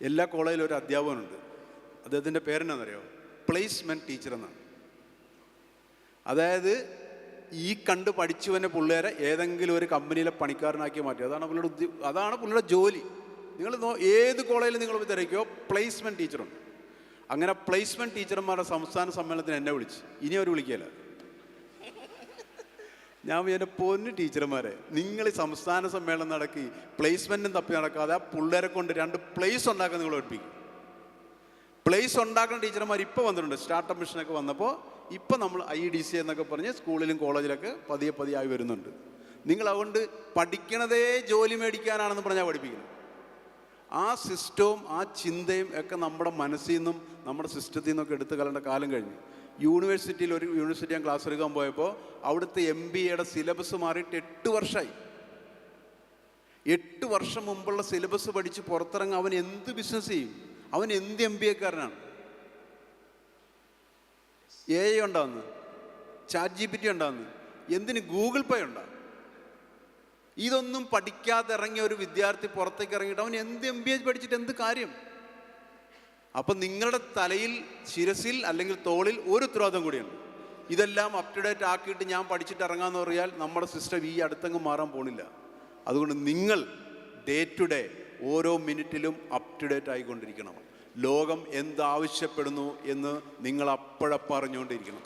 എല്ലാ കോളേജിലും ഒരു അധ്യാപകനുണ്ട്. അദ്ദേഹത്തിൻ്റെ പേരെന്നാണെന്നറിയോ? പ്ലേസ്മെൻറ്റ് ടീച്ചർ എന്നാണ്. അതായത് ഈ കണ്ട് പഠിച്ചു വന്ന പിള്ളേരെ ഏതെങ്കിലും ഒരു കമ്പനിയിലെ പണിക്കാരനാക്കി മാറ്റി. അതാണ് പുള്ളിയുടെ ജോലി. നിങ്ങൾ ഏത് കോളേജിൽ നിങ്ങൾ തിരക്കിയോ പ്ലേസ്മെൻറ്റ് ടീച്ചറുണ്ട്. അങ്ങനെ പ്ലേസ്മെൻറ്റ് ടീച്ചർമാരുടെ സംസ്ഥാന സമ്മേളനത്തിന് എന്നെ വിളിച്ച്. ഇനി അവർ വിളിക്കുകയില്ല. ഞാൻ എൻ്റെ പൊന്നു ടീച്ചർമാരെ, നിങ്ങൾ ഈ സംസ്ഥാന സമ്മേളനം നടക്കി പ്ലേസ്മെൻറ്റും തപ്പി നടക്കാതെ ആ പിള്ളേരെ കൊണ്ട് 2 പ്ലേസ് ഉണ്ടാക്കാൻ നിങ്ങൾ പഠിപ്പിക്കും. പ്ലേസ് ഉണ്ടാക്കുന്ന ടീച്ചർമാർ ഇപ്പോൾ വന്നിട്ടുണ്ട്. സ്റ്റാർട്ടപ്പ് മിഷനൊക്കെ വന്നപ്പോൾ ഇപ്പം നമ്മൾ IDC എന്നൊക്കെ പറഞ്ഞ് സ്കൂളിലും കോളേജിലൊക്കെ പതിയെ ആയി വരുന്നുണ്ട്. നിങ്ങൾ അതുകൊണ്ട് പഠിക്കണതേ ജോലി മേടിക്കാനാണെന്ന് പറഞ്ഞാൽ പഠിപ്പിക്കണം. ആ സിസ്റ്റവും ആ ചിന്തയും ഒക്കെ നമ്മുടെ മനസ്സിൽ നിന്നും നമ്മുടെ സിസ്റ്റത്തിൽ നിന്നൊക്കെ എടുത്തു കളയേണ്ട കാലം കഴിഞ്ഞു. യൂണിവേഴ്സിറ്റിയിൽ ഒരു യൂണിവേഴ്സിറ്റി ഞാൻ ക്ലാസ് എടുക്കാൻ പോയപ്പോൾ അവിടുത്തെ MBAയുടെ സിലബസ് മാറിയിട്ട് 8 വർഷമായി. 8 വർഷം മുമ്പുള്ള സിലബസ് പഠിച്ച് പുറത്തിറങ്ങാൻ അവൻ എന്ത് ബിസിനസ് ചെയ്യും? അവൻ എന്ത് MBAക്കാരനാണ്? AI ഉണ്ടാവുന്നു, ChatGPT ഉണ്ടാവുന്നു, എന്തിന് ഗൂഗിൾ പേ ഉണ്ടാവും? ഇതൊന്നും പഠിക്കാതെ ഇറങ്ങിയ ഒരു വിദ്യാർത്ഥി പുറത്തേക്ക് ഇറങ്ങിയിട്ട് അവൻ എന്ത് MBA പഠിച്ചിട്ട് എന്ത് കാര്യം? അപ്പം നിങ്ങളുടെ തലയിൽ, ശിരസിൽ അല്ലെങ്കിൽ തോളിൽ ഒരു ഉത്തരവാദിത്വം കൂടിയുണ്ട്. ഇതെല്ലാം അപ് ടു ഡേറ്റ് ആക്കിയിട്ട് ഞാൻ പഠിച്ചിട്ട് ഇറങ്ങാമെന്ന് പറഞ്ഞാൽ നമ്മുടെ സിസ്റ്റം ഈ അടുത്തെങ്ങും മാറാൻ പോണില്ല. അതുകൊണ്ട് നിങ്ങൾ ഡേ ടു ഡേ ഓരോ മിനിറ്റിലും അപ് ടു ഡേറ്റ് ആയിക്കൊണ്ടിരിക്കണം. ലോകം എന്താവശ്യപ്പെടുന്നു എന്ന് നിങ്ങൾ അപ്പോഴപ്പം അറിഞ്ഞുകൊണ്ടിരിക്കണം.